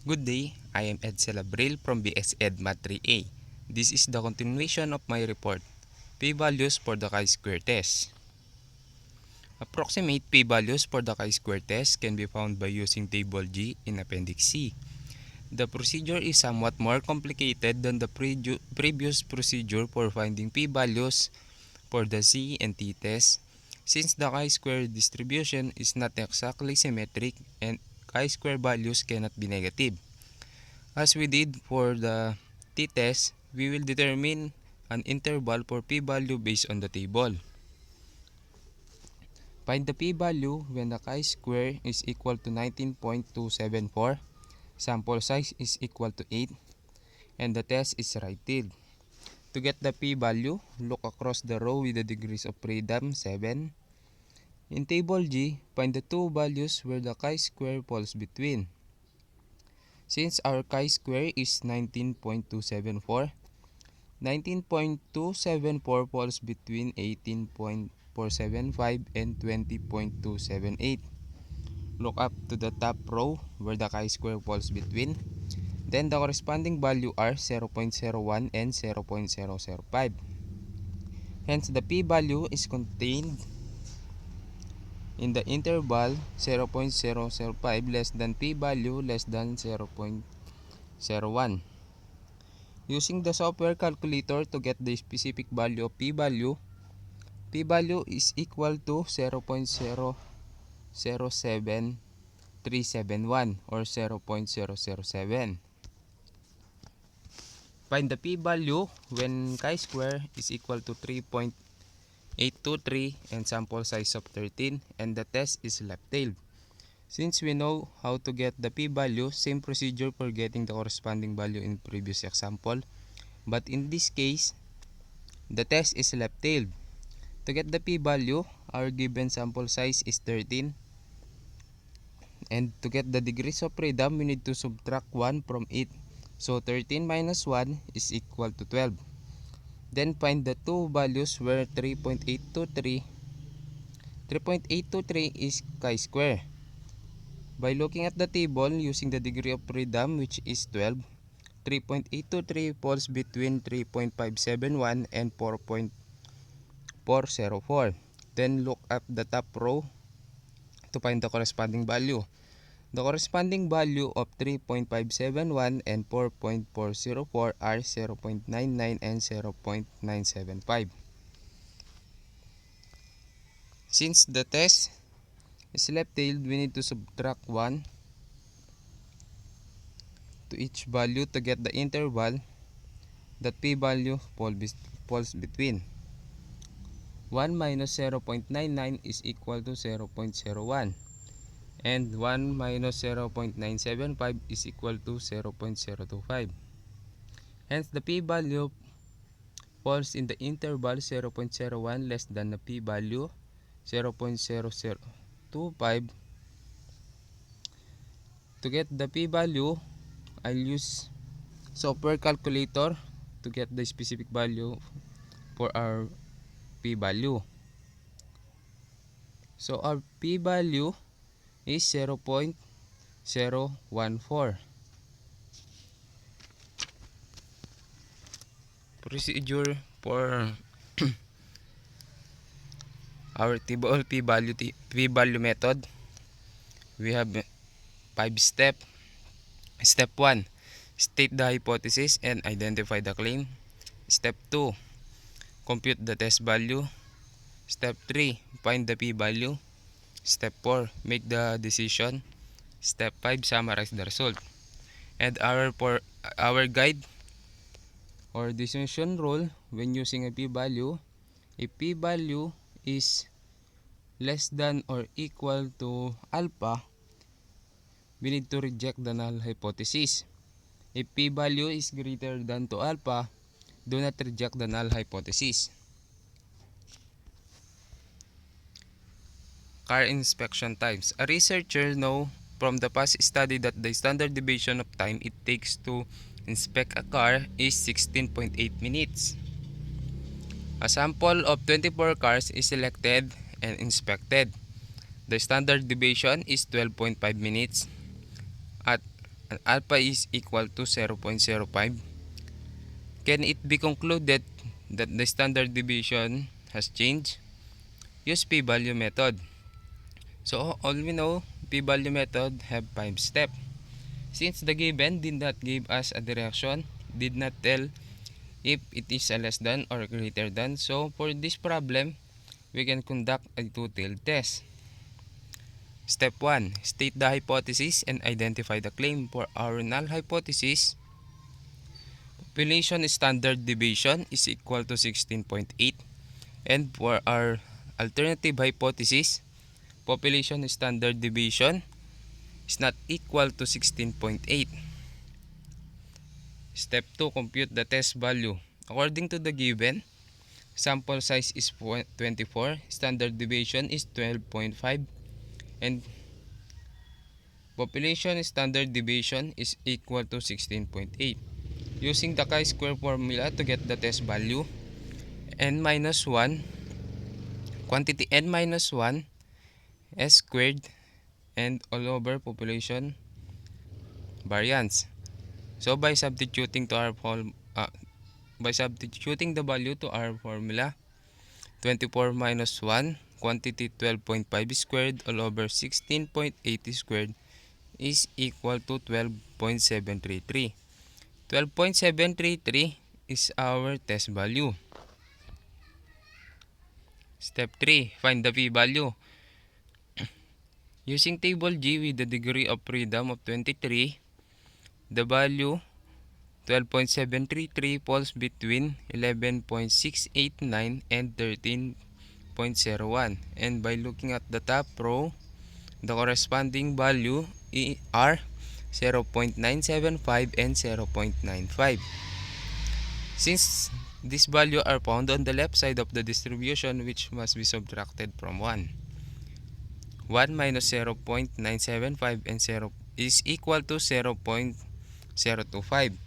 Good day, I am Ed Celabril from BS Ed Math 3A. This is the continuation of my report, p-values for the chi-square test. Approximate p-values for the chi-square test can be found by using Table G in Appendix C. The procedure is somewhat more complicated than the previous procedure for finding p-values for the C and T test, since the chi-square distribution is not exactly symmetric and chi-square values cannot be negative. As we did for the t-test, we will determine an interval for p-value based on the table. Find the p-value when the chi-square is equal to 19.274, sample size is equal to 8, and the test is right-tailed. To get the p-value, look across the row with the degrees of freedom 7. In table G, find the two values where the chi-square falls between. Since our chi-square is 19.274, 19.274 falls between 18.475 and 20.278. Look up to the top row where the chi-square falls between. Then the corresponding value are 0.01 and 0.005. Hence, the p-value is contained in the interval 0.005 less than p-value less than 0.01. Using the software calculator to get the specific value of p-value, p-value is equal to 0.007371 or 0.007. Find the p-value when chi-square is equal to 3.823 and sample size of 13 and the test is left-tailed. Since we know how to get the p-value, same procedure for getting the corresponding value in previous example. But in this case, the test is left-tailed. To get the p-value, our given sample size is 13. And to get the degrees of freedom, we need to subtract 1 from 8. So 13 minus 1 is equal to 12. Then find the two values where 3.823 is chi-square. By looking at the table using the degree of freedom, which is 12, 3.823 falls between 3.571 and 4.404. Then look up the top row to find the corresponding value. The corresponding value of 3.571 and 4.404 are 0.99 and 0.975. Since the test is left-tailed, we need to subtract 1 to each value to get the interval that p-value falls between. 1 minus 0.99 is equal to 0.01 and 1 minus 0.975 is equal to 0.025. Hence, the p-value falls in the interval 0.01 less than the p-value 0.0025. To get the p-value, I'll use software calculator to get the specific value for our p-value. So our p-value is 0.014. Procedure for our table p-value method. We have 5 steps. Step 1, state the hypothesis and identify the claim. Step 2, compute the test value. Step 3, find the p-value. Step 4, make the decision. Step 5, summarize the result. And our guide or decision rule when using a p-value, if p-value is less than or equal to alpha, we need to reject the null hypothesis. If p-value is greater than to alpha, do not reject the null hypothesis. Car inspection times. A researcher knows from the past study that the standard deviation of time it takes to inspect a car is 16.8 minutes. A sample of 24 cars is selected and inspected. The standard deviation is 12.5 minutes. At alpha is equal to 0.05, can it be concluded that the standard deviation has changed? Use p-value method. So all we know, p-value method have 5 steps. Since the given did not give us a direction, did not tell if it is a less than or greater than, so for this problem, we can conduct a two-tailed test. Step 1. State the hypothesis and identify the claim. For our null hypothesis, population standard deviation is equal to 16.8, and for our alternative hypothesis, population standard deviation is not equal to 16.8. Step 2. Compute the test value. According to the given, sample size is 24, standard deviation is 12.5, and population standard deviation is equal to 16.8. Using the chi-square formula to get the test value, n minus 1, quantity n minus 1, s squared, and all over population variance. So by substituting the value to our formula, 24 minus 1, quantity 12.5 squared all over 16.80 squared is equal to 12.733. 12.733 is our test value. Step 3. Find the p-value. Using table G with the degree of freedom of 23, the value 12.733 falls between 11.689 and 13.01. And by looking at the top row, the corresponding value are 0.975 and 0.95. Since these values are found on the left side of the distribution, which must be subtracted from 1. 1 minus 0.975 and 0 is equal to 0.025,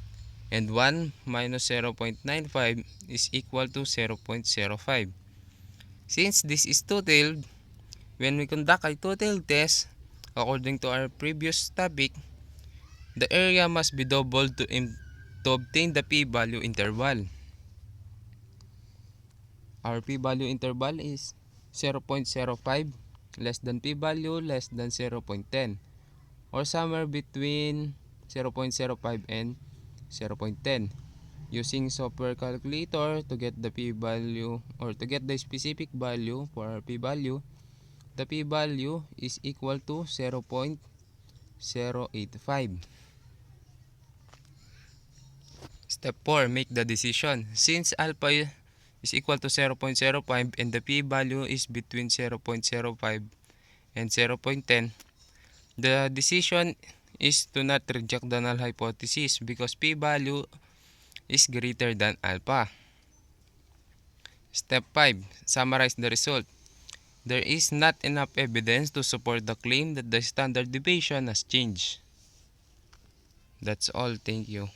and 1 minus 0.95 is equal to 0.05. Since this is two-tailed, when we conduct a two-tailed test, according to our previous topic, the area must be doubled to obtain the p-value interval. Our p-value interval is 0.05 less than p-value less than 0.10, or somewhere between 0.05 and 0.10. Using software calculator to get the p-value or to get the specific value for our p-value, the p-value is equal to 0.085. Step 4. Make the decision. Since alpha is equal to 0.05 and the p-value is between 0.05 and 0.10, the decision is to not reject the null hypothesis because p-value is greater than alpha. Step 5. Summarize the result. There is not enough evidence to support the claim that the standard deviation has changed. That's all. Thank you.